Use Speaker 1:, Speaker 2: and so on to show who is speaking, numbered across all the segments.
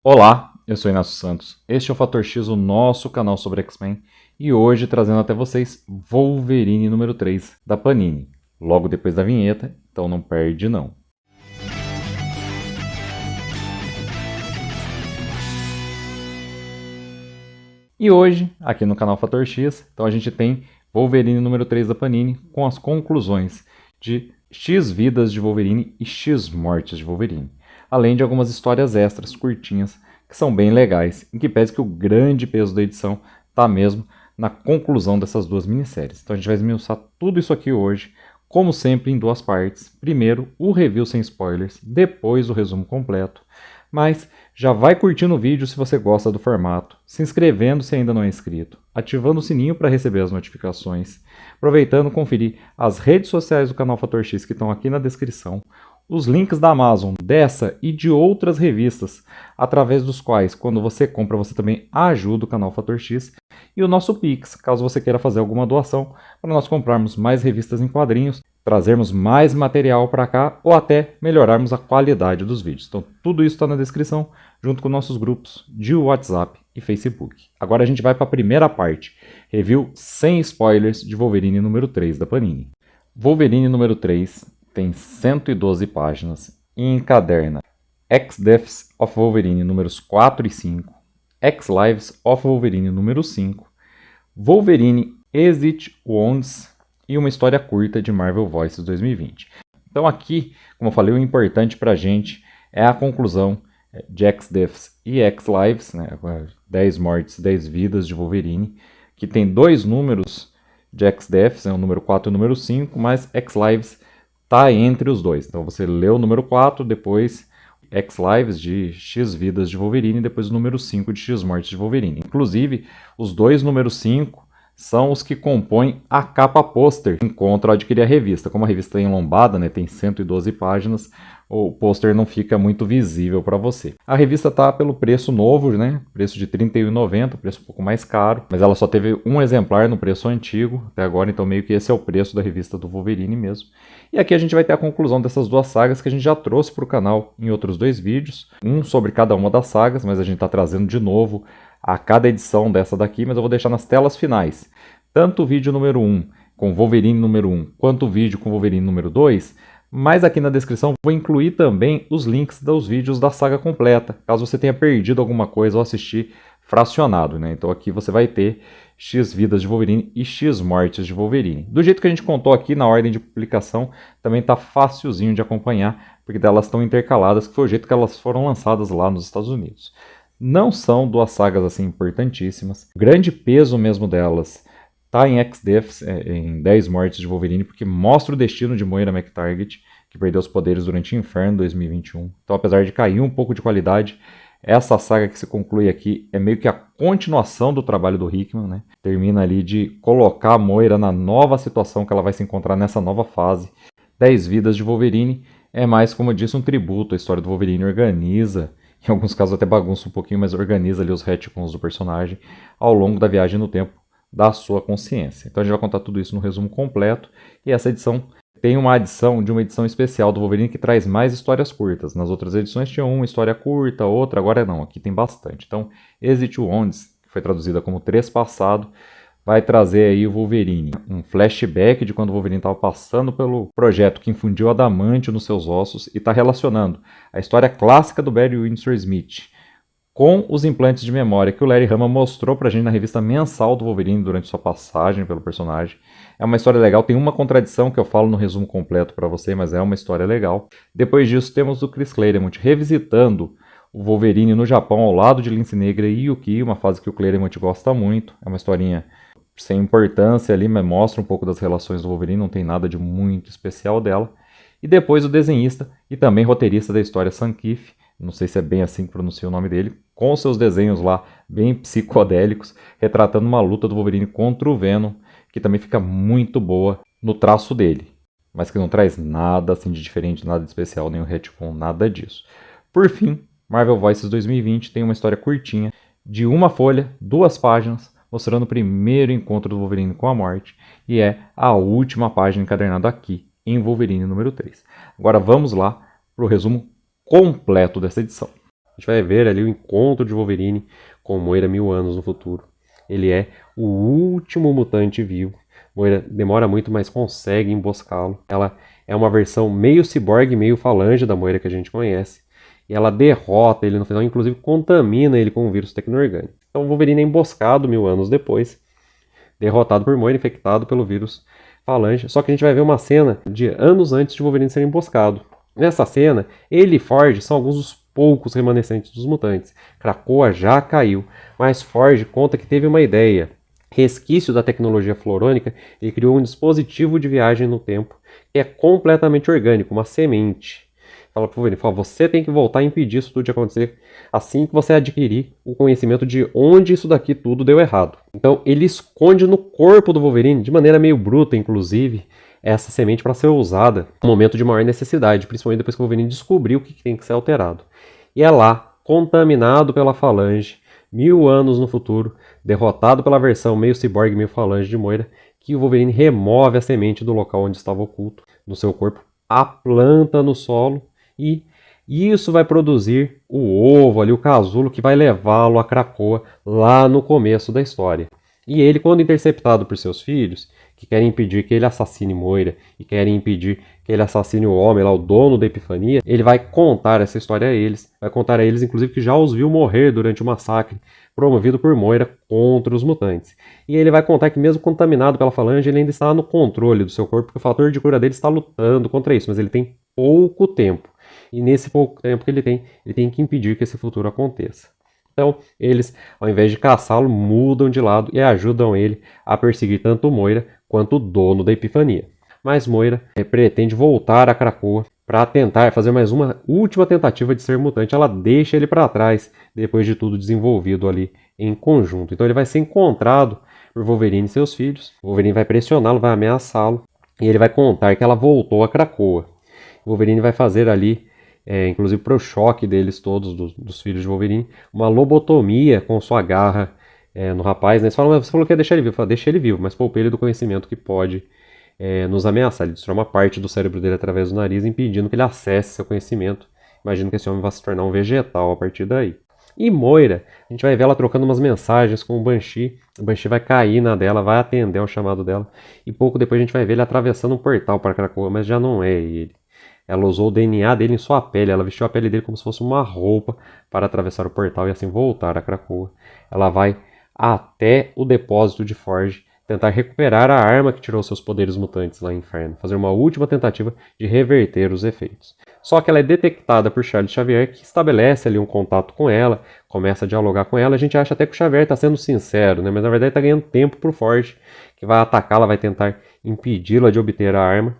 Speaker 1: Olá, eu sou Inácio Santos. Este é o Fator X, o nosso canal sobre X-Men, e hoje trazendo até vocês Wolverine número 3 da Panini, logo depois da vinheta, então não perde não. E hoje, aqui no canal Fator X, então a gente tem Wolverine número 3 da Panini com as conclusões de X vidas de Wolverine e X mortes de Wolverine, além de algumas histórias extras curtinhas que são bem legais, em que pese que o grande peso da edição está mesmo na conclusão dessas duas minisséries. Então a gente vai esmiuçar tudo isso aqui hoje, como sempre em duas partes. Primeiro o review sem spoilers, depois o resumo completo. Mas já vai curtindo o vídeo se você gosta do formato, se inscrevendo se ainda não é inscrito, ativando o sininho para receber as notificações, aproveitando conferir as redes sociais do canal Fator X que estão aqui na descrição, os links da Amazon, dessa e de outras revistas, através dos quais, quando você compra, você também ajuda o canal Fator X, e o nosso Pix, caso você queira fazer alguma doação, para nós comprarmos mais revistas em quadrinhos, trazermos mais material para cá, ou até melhorarmos a qualidade dos vídeos. Então tudo isso está na descrição, junto com nossos grupos de WhatsApp e Facebook. Agora a gente vai para a primeira parte, review sem spoilers de Wolverine número 3 da Panini. Wolverine número 3 tem 112 páginas e encaderna X-Deaths of Wolverine números 4 e 5, X-Lives of Wolverine número 5, Wolverine Exit Wounds e uma história curta de Marvel Voices 2020. Então aqui, como eu falei, o importante para a gente é a conclusão de X-Deaths e X-Lives, né, 10 mortes, 10 vidas de Wolverine, que tem dois números de X-Deaths, o número 4 e o número 5, mas X-Lives está entre os dois. Então você lê o número 4, depois X-Lives de X vidas de Wolverine, e depois o número 5 de X mortes de Wolverine. Inclusive, os dois números 5 são os que compõem a capa pôster que encontro ao adquirir a revista. Como a revista é enlombada, né, tem 112 páginas, o pôster não fica muito visível para você. A revista está pelo preço novo, né, preço de R$ 31,90, preço um pouco mais caro, mas ela só teve um exemplar no preço antigo até agora, então meio que esse é o preço da revista do Wolverine mesmo. E aqui a gente vai ter a conclusão dessas duas sagas que a gente já trouxe para o canal em outros dois vídeos, um sobre cada uma das sagas, mas a gente está trazendo de novo a cada edição dessa daqui, mas eu vou deixar nas telas finais. Tanto o vídeo número 1 com Wolverine número 1, quanto o vídeo com Wolverine número 2, mas aqui na descrição vou incluir também os links dos vídeos da saga completa, caso você tenha perdido alguma coisa ou assistir fracionado, né? Então aqui você vai ter X vidas de Wolverine e X mortes de Wolverine. Do jeito que a gente contou aqui na ordem de publicação, também tá facilzinho de acompanhar, porque elas estão intercaladas, que foi o jeito que elas foram lançadas lá nos Estados Unidos. Não são duas sagas assim importantíssimas. O grande peso mesmo delas está em X-Deaths, em 10 mortes de Wolverine, porque mostra o destino de Moira McTaggart, que perdeu os poderes durante o Inferno 2021. Então, apesar de cair um pouco de qualidade, essa saga que se conclui aqui é meio que a continuação do trabalho do Hickman, né? Termina ali de colocar a Moira na nova situação que ela vai se encontrar nessa nova fase. 10 vidas de Wolverine é mais, como eu disse, um tributo. A história do Wolverine organiza, em alguns casos até bagunça um pouquinho, mas organiza ali os retcons do personagem ao longo da viagem no tempo da sua consciência. Então a gente vai contar tudo isso no resumo completo, e essa edição tem uma adição de uma edição especial do Wolverine que traz mais histórias curtas. Nas outras edições tinha uma história curta, outra, agora não, aqui tem bastante. Então, Exit Wounds, que foi traduzida como Trespassado, vai trazer aí o Wolverine, um flashback de quando o Wolverine estava passando pelo projeto que infundiu adamante nos seus ossos e está relacionando a história clássica do Barry Windsor Smith com os implantes de memória que o Larry Hama mostrou pra gente na revista mensal do Wolverine durante sua passagem pelo personagem. É uma história legal, tem uma contradição que eu falo no resumo completo para você, mas é uma história legal. Depois disso temos o Chris Claremont revisitando o Wolverine no Japão ao lado de Lince Negra e Yuki, uma fase que o Claremont gosta muito. É uma historinha sem importância ali, mas mostra um pouco das relações do Wolverine, não tem nada de muito especial dela. E depois o desenhista e também roteirista da história, Sam Kiff, não sei se é bem assim que pronuncia o nome dele, com seus desenhos lá bem psicodélicos, retratando uma luta do Wolverine contra o Venom, que também fica muito boa no traço dele, mas que não traz nada assim de diferente, nada de especial, nem o retcon, nada disso. Por fim, Marvel Voices 2020 tem uma história curtinha, de uma folha, 2 páginas, mostrando o primeiro encontro do Wolverine com a morte, e é a última página encadernada aqui, em Wolverine número 3. Agora vamos lá para o resumo completo dessa edição.
Speaker 2: A gente vai ver ali o encontro de Wolverine com Moira 1000 anos no futuro. Ele é o último mutante vivo. Moira demora muito, mas consegue emboscá-lo. Ela é uma versão meio ciborgue, meio falange da Moira que a gente conhece. E ela derrota ele no final, inclusive contamina ele com um vírus tecno-orgânico. Então o Wolverine é emboscado 1000 anos depois, derrotado por Moira, infectado pelo vírus falange. Só que a gente vai ver uma cena de anos antes de Wolverine ser emboscado. Nessa cena, ele e Forge são alguns dos poucos remanescentes dos mutantes. Krakoa já caiu, mas Forge conta que teve uma ideia. Resquício da tecnologia florônica, ele criou um dispositivo de viagem no tempo que é completamente orgânico, uma semente. Fala pro Wolverine, fala, você tem que voltar a impedir isso tudo de acontecer assim que você adquirir o conhecimento de onde isso daqui tudo deu errado. Então ele esconde no corpo do Wolverine, de maneira meio bruta inclusive, essa semente para ser usada no momento de maior necessidade, principalmente depois que o Wolverine descobriu o que tem que ser alterado. E é lá, contaminado pela falange, 1000 anos no futuro, derrotado pela versão meio ciborgue, meio falange de Moira, que o Wolverine remove a semente do local onde estava oculto no seu corpo, a planta no solo e isso vai produzir o ovo ali, o casulo que vai levá-lo a Krakoa lá no começo da história. E ele, quando interceptado por seus filhos, que querem impedir que ele assassine Moira e querem impedir que ele assassine o homem lá, o dono da Epifania, ele vai contar essa história a eles, vai contar a eles inclusive que já os viu morrer durante o massacre promovido por Moira contra os mutantes. E ele vai contar que mesmo contaminado pela falange, ele ainda está no controle do seu corpo, porque o fator de cura dele está lutando contra isso, mas ele tem pouco tempo. E nesse pouco tempo que ele tem que impedir que esse futuro aconteça. Então, eles, ao invés de caçá-lo, mudam de lado e ajudam ele a perseguir tanto Moira quanto o dono da Epifania. Mas Moira pretende voltar a Krakoa para tentar fazer mais uma última tentativa de ser mutante. Ela deixa ele para trás, depois de tudo desenvolvido ali em conjunto. Então ele vai ser encontrado por Wolverine e seus filhos. O Wolverine vai pressioná-lo, vai ameaçá-lo, e ele vai contar que ela voltou a Krakoa. O Wolverine vai fazer ali, inclusive para o choque deles todos, dos filhos de Wolverine, uma lobotomia com sua garra no rapaz. Né? Eles falam, você falou que ia deixar ele vivo. Eu falo, deixa ele vivo, mas poupe ele do conhecimento que pode nos ameaçar. Ele destrói uma parte do cérebro dele através do nariz, impedindo que ele acesse seu conhecimento. Imagino que esse homem vai se tornar um vegetal a partir daí. E Moira, a gente vai ver ela trocando umas mensagens com o Banshee. O Banshee vai cair na dela, vai atender ao chamado dela. E pouco depois a gente vai ver ele atravessando um portal para Krakoa, mas já não é ele. Ela usou o DNA dele em sua pele, ela vestiu a pele dele como se fosse uma roupa para atravessar o portal e assim voltar a Krakoa. Ela vai até o depósito de Forge, tentar recuperar a arma que tirou seus poderes mutantes lá em Inferno, fazer uma última tentativa de reverter os efeitos. Só que ela é detectada por Charles Xavier, que estabelece ali um contato com ela, começa a dialogar com ela. A gente acha até que o Xavier está sendo sincero, né? Mas na verdade está ganhando tempo para o Forge, que vai atacá-la, vai tentar impedi-la de obter a arma.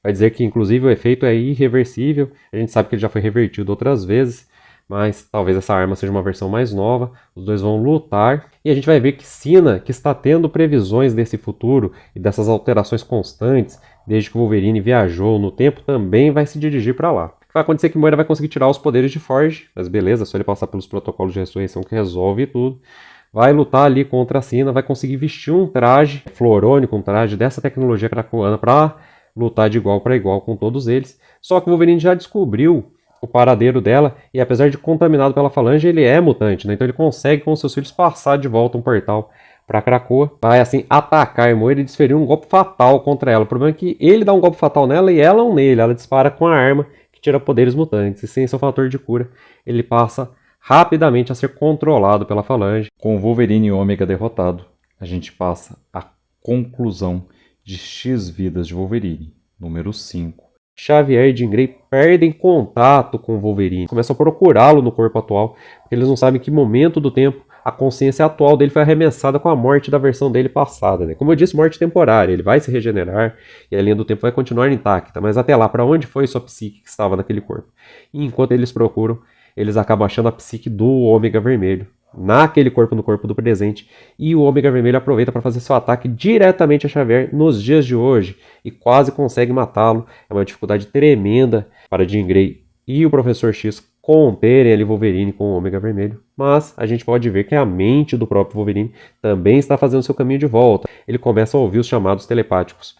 Speaker 2: Vai dizer que inclusive o efeito é irreversível. A gente sabe que ele já foi revertido outras vezes, mas talvez essa arma seja uma versão mais nova. Os dois vão lutar e a gente vai ver que Sina, que está tendo previsões desse futuro e dessas alterações constantes desde que o Wolverine viajou no tempo, também vai se dirigir para lá. O que vai acontecer é que Moira vai conseguir tirar os poderes de Forge, mas beleza, só ele passar pelos protocolos de ressurreição que resolve tudo. Vai lutar ali contra a Sina, vai conseguir vestir um traje florônico, um traje dessa tecnologia krakoana para lutar de igual para igual com todos eles. Só que o Wolverine já descobriu o paradeiro dela e apesar de contaminado pela falange, ele é mutante, né? Então ele consegue com seus filhos passar de volta um portal para Krakoa. Vai assim atacar Moira e desferir um golpe fatal contra ela. O problema é que ele dá um golpe fatal nela e ela um nele. Ela dispara com a arma que tira poderes mutantes. E sem seu fator de cura, ele passa rapidamente a ser controlado pela falange.
Speaker 1: Com o Wolverine e Ômega derrotado, a gente passa à conclusão de X Vidas de Wolverine, número 5.
Speaker 2: Xavier e Jean Grey perdem contato com o Wolverine, começam a procurá-lo no corpo atual, porque eles não sabem em que momento do tempo a consciência atual dele foi arremessada com a morte da versão dele passada. Né? Como eu disse, morte temporária, ele vai se regenerar e a linha do tempo vai continuar intacta, mas até lá, para onde foi sua psique que estava naquele corpo? E enquanto eles procuram, eles acabam achando a psique do Ômega Vermelho, naquele corpo, no corpo do presente, e o Ômega Vermelho aproveita para fazer seu ataque diretamente a Xavier nos dias de hoje e quase consegue matá-lo. É uma dificuldade tremenda para Jean Grey e o Professor X conterem ali Wolverine com o Ômega Vermelho, mas a gente pode ver que a mente do próprio Wolverine também está fazendo seu caminho de volta. Ele começa a ouvir os chamados telepáticos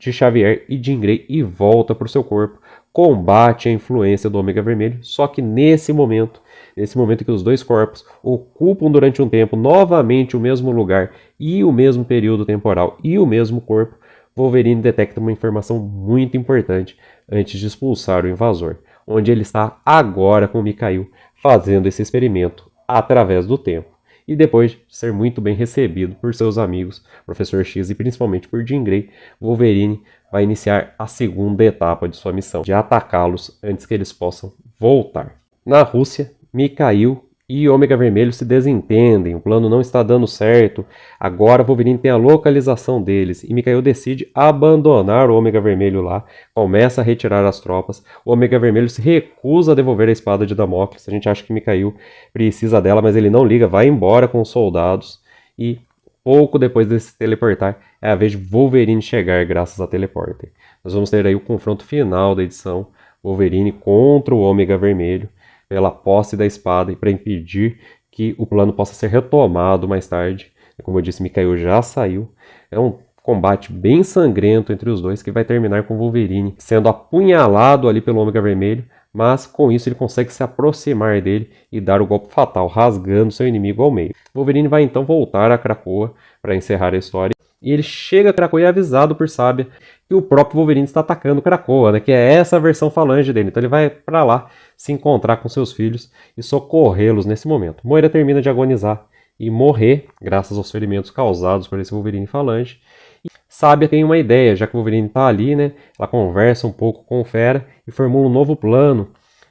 Speaker 2: de Xavier e Jean Grey e volta para o seu corpo, combate a influência do Ômega Vermelho, só que nesse momento Nesse momento que os dois corpos ocupam durante um tempo novamente o mesmo lugar e o mesmo período temporal e o mesmo corpo, Wolverine detecta uma informação muito importante antes de expulsar o invasor, onde ele está agora com Mikhail fazendo esse experimento através do tempo. E depois de ser muito bem recebido por seus amigos, Professor X e principalmente por Jean Grey, Wolverine vai iniciar a segunda etapa de sua missão, de atacá-los antes que eles possam voltar. Na Rússia, Mikhail e Ômega Vermelho se desentendem, o plano não está dando certo, agora Wolverine tem a localização deles e Mikhail decide abandonar o Ômega Vermelho lá, começa a retirar as tropas, o Ômega Vermelho se recusa a devolver a espada de Damocles, a gente acha que Mikhail precisa dela, mas ele não liga, vai embora com os soldados e pouco depois de se teleportar é a vez de Wolverine chegar graças a teleporter. Nós vamos ter aí o confronto final da edição, Wolverine contra o Ômega Vermelho, pela posse da espada e para impedir que o plano possa ser retomado mais tarde. Como eu disse, Mikhail já saiu. É um combate bem sangrento entre os dois que vai terminar com Wolverine sendo apunhalado ali pelo Ômega Vermelho, mas com isso ele consegue se aproximar dele e dar o golpe fatal, rasgando seu inimigo ao meio. Wolverine vai então voltar a Krakoa para encerrar a história. E ele chega a Krakoa e é avisado por Sábia que o próprio Wolverine está atacando Krakoa, né? Que é essa versão falange dele. Então ele vai para lá se encontrar com seus filhos e socorrê-los nesse momento. Moira termina de agonizar e morrer, graças aos ferimentos causados por esse Wolverine falange. E Sábia tem uma ideia, já que o Wolverine está ali, né? Ela conversa um pouco com o Fera e formula um novo plano,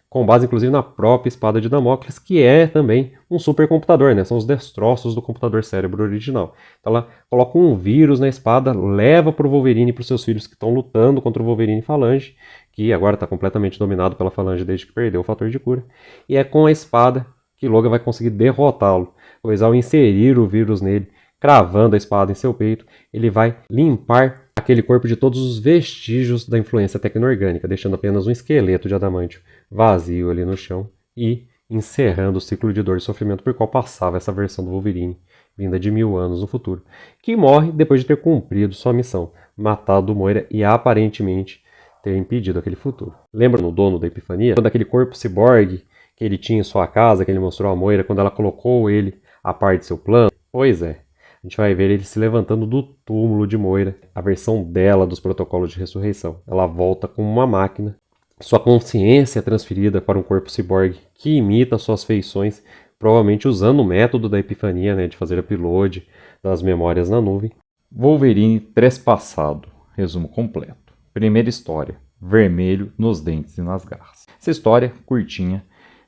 Speaker 2: com base inclusive na própria espada de Damocles, que é também um supercomputador, né? São os destroços do computador cérebro original. Então ela coloca um vírus na espada, leva para o Wolverine e para os seus filhos que estão lutando contra o Wolverine falange, que agora está completamente dominado pela falange desde que perdeu o fator de cura. E é com a espada que Logan vai conseguir derrotá-lo, pois ao inserir o vírus nele, cravando a espada em seu peito, ele vai limpar aquele corpo de todos os vestígios da influência tecno-orgânica, deixando apenas um esqueleto de adamantio vazio ali no chão e encerrando o ciclo de dor e sofrimento por qual passava essa versão do Wolverine, vinda de 1000 anos no futuro, que morre depois de ter cumprido sua missão, matado Moira e aparentemente ter impedido aquele futuro. Lembra no Dono da Epifania? Quando aquele corpo ciborgue que ele tinha em sua casa, que ele mostrou a Moira, quando ela colocou ele a par de seu plano? Pois é. A gente vai ver ele se levantando do túmulo de Moira, a versão dela dos protocolos de ressurreição. Ela volta como uma máquina, sua consciência é transferida para um corpo ciborgue que imita suas feições, provavelmente usando o método da Epifania, né, de fazer upload das memórias na nuvem.
Speaker 1: Wolverine trespassado. Resumo completo. Primeira história. Vermelho nos dentes e nas garras. Essa história, curtinha,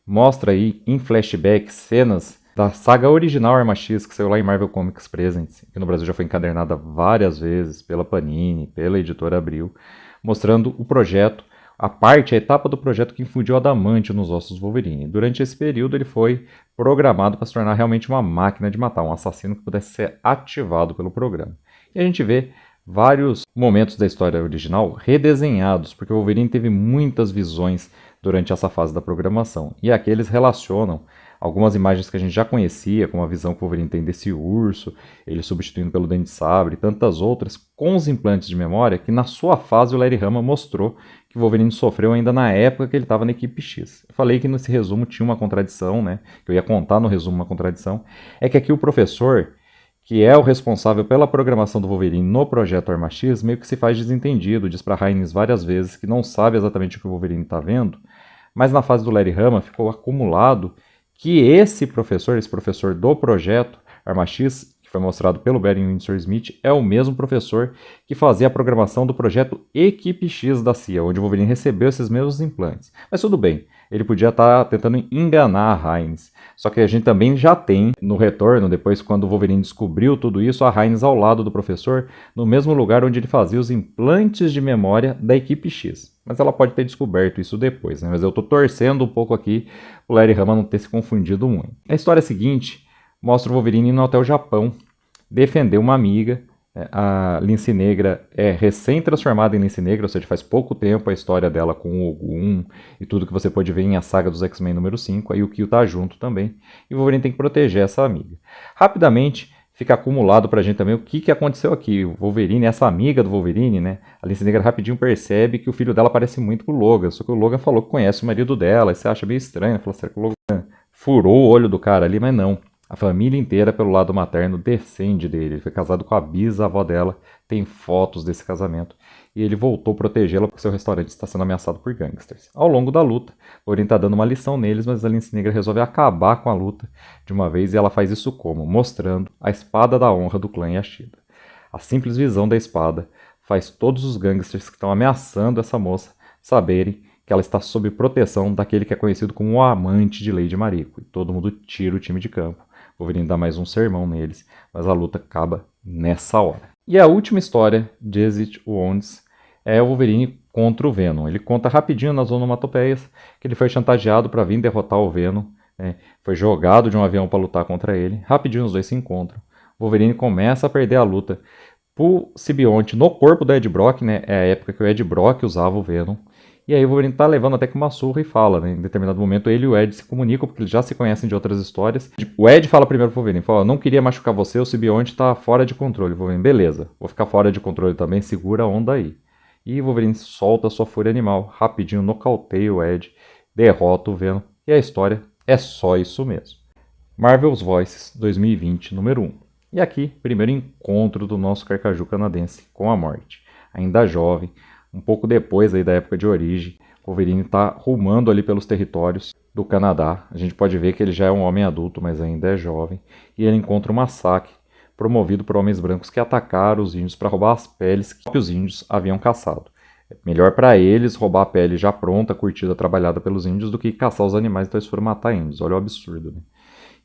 Speaker 1: mostra aí em flashback cenas da saga original Arma X, que saiu lá em Marvel Comics Presents, que no Brasil já foi encadernada várias vezes pela Panini, pela editora Abril, mostrando o projeto, a etapa do projeto que infundiu adamantio nos ossos do Wolverine. Durante esse período ele foi programado para se tornar realmente uma máquina de matar, um assassino que pudesse ser ativado pelo programa. E a gente vê vários momentos da história original redesenhados, porque o Wolverine teve muitas visões durante essa fase da programação, e aqui eles relacionam algumas imagens que a gente já conhecia, como a visão que o Wolverine tem desse urso, ele substituindo pelo Dente de Sabre e tantas outras, com os implantes de memória que na sua fase o Larry Hama mostrou que o Wolverine sofreu ainda na época que ele estava na equipe X. Eu falei que nesse resumo tinha uma contradição, né? Que eu ia contar no resumo uma contradição. É que aqui o professor, que é o responsável pela programação do Wolverine no projeto Arma X, meio que se faz desentendido, diz para Hines várias vezes que não sabe exatamente o que o Wolverine está vendo, mas na fase do Larry Hama ficou acumulado que esse professor do projeto Arma X, que foi mostrado pelo Barry Windsor Smith, é o mesmo professor que fazia a programação do projeto Equipe X da CIA, onde o Wolverine recebeu esses mesmos implantes. Mas tudo bem, ele podia estar tentando enganar a Hines. Só que a gente também já tem, no retorno, depois quando o Wolverine descobriu tudo isso, a Hines ao lado do professor, no mesmo lugar onde ele fazia os implantes de memória da Equipe X. Mas ela pode ter descoberto isso depois, né? Mas eu estou torcendo um pouco aqui o Larry Hama não ter se confundido muito. A história seguinte mostra o Wolverine indo até o Japão defender uma amiga. A Lince Negra é recém-transformada em Lince Negra, ou seja, faz pouco tempo a história dela com o Ogum e tudo que você pode ver em A Saga dos X-Men número 5, aí o Kyo tá junto também, e o Wolverine tem que proteger essa amiga. Rapidamente fica acumulado pra gente também o que aconteceu aqui. O Wolverine, essa amiga do Wolverine, né, a Lince Negra rapidinho percebe que o filho dela parece muito com o Logan, só que o Logan falou que conhece o marido dela, e você acha meio estranho, né? Fala, será que o Logan furou o olho do cara ali, mas não. A família inteira, pelo lado materno, descende dele. Ele foi casado com a bisavó dela, tem fotos desse casamento. E ele voltou a protegê-la porque seu restaurante está sendo ameaçado por gangsters. Ao longo da luta, o Oberyn está dando uma lição neles, mas a Lince Negra resolve acabar com a luta de uma vez e ela faz isso como? Mostrando a espada da honra do clã Yashida. A simples visão da espada faz todos os gangsters que estão ameaçando essa moça saberem que ela está sob proteção daquele que é conhecido como o amante de Lady Mariko. E todo mundo tira o time de campo. Wolverine dá mais um sermão neles, mas a luta acaba nessa hora. E a última história de Exit Wounds é o Wolverine contra o Venom. Ele conta rapidinho nas onomatopeias que ele foi chantageado para vir derrotar o Venom, né? Foi jogado de um avião para lutar contra ele. Rapidinho os dois se encontram. O Wolverine começa a perder a luta pro simbionte no corpo do Ed Brock, né? É a época que o Ed Brock usava o Venom. E aí o Wolverine tá levando até que uma surra e fala, né? Em determinado momento ele e o Ed se comunicam, porque eles já se conhecem de outras histórias. O Ed fala primeiro pro Wolverine, fala, não queria machucar você, o simbionte tá fora de controle. O Wolverine, beleza, vou ficar fora de controle também, segura a onda aí. E o Wolverine solta sua fúria animal, rapidinho nocauteia o Ed, derrota o Venom, e a história é só isso mesmo. Marvel's Voices 2020, número 1. E aqui, primeiro encontro do nosso carcaju canadense com a morte. Ainda jovem, um pouco depois aí da época de origem, Wolverine está rumando ali pelos territórios do Canadá. A gente pode ver que ele já é um homem adulto, mas ainda é jovem. E ele encontra um massacre promovido por homens brancos que atacaram os índios para roubar as peles que os índios haviam caçado. É melhor para eles roubar a pele já pronta, curtida, trabalhada pelos índios, do que caçar os animais, então eles foram matar índios. Olha o absurdo, né?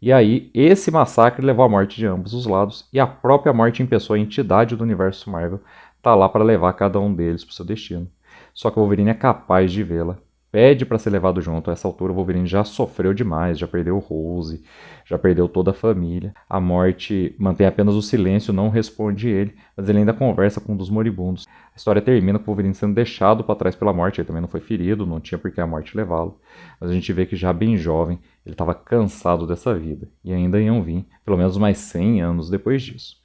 Speaker 1: E aí, esse massacre levou à morte de ambos os lados, e a própria morte em pessoa, a entidade do universo Marvel, tá lá para levar cada um deles para o seu destino. Só que o Wolverine é capaz de vê-la, pede para ser levado junto. A essa altura o Wolverine já sofreu demais, já perdeu Rose, já perdeu toda a família. A morte mantém apenas o silêncio, não responde ele, mas ele ainda conversa com um dos moribundos. A história termina com o Wolverine sendo deixado para trás pela morte, ele também não foi ferido, não tinha por que a morte levá-lo. Mas a gente vê que já bem jovem, ele estava cansado dessa vida, e ainda iam vir pelo menos mais 100 anos depois disso.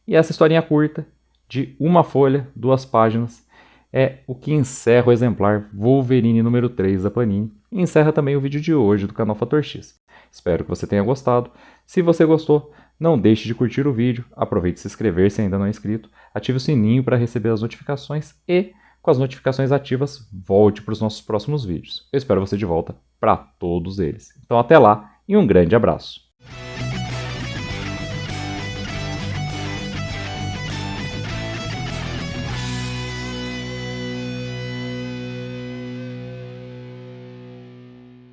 Speaker 1: E essa historinha curta, de uma folha, 2 páginas, é o que encerra o exemplar Wolverine número 3 da Panini e encerra também o vídeo de hoje do canal Fator X. Espero que você tenha gostado. Se você gostou, não deixe de curtir o vídeo, aproveite e se inscrever se ainda não é inscrito, ative o sininho para receber as notificações e, com as notificações ativas, volte para os nossos próximos vídeos. Eu espero você de volta para todos eles. Então até lá e um grande abraço!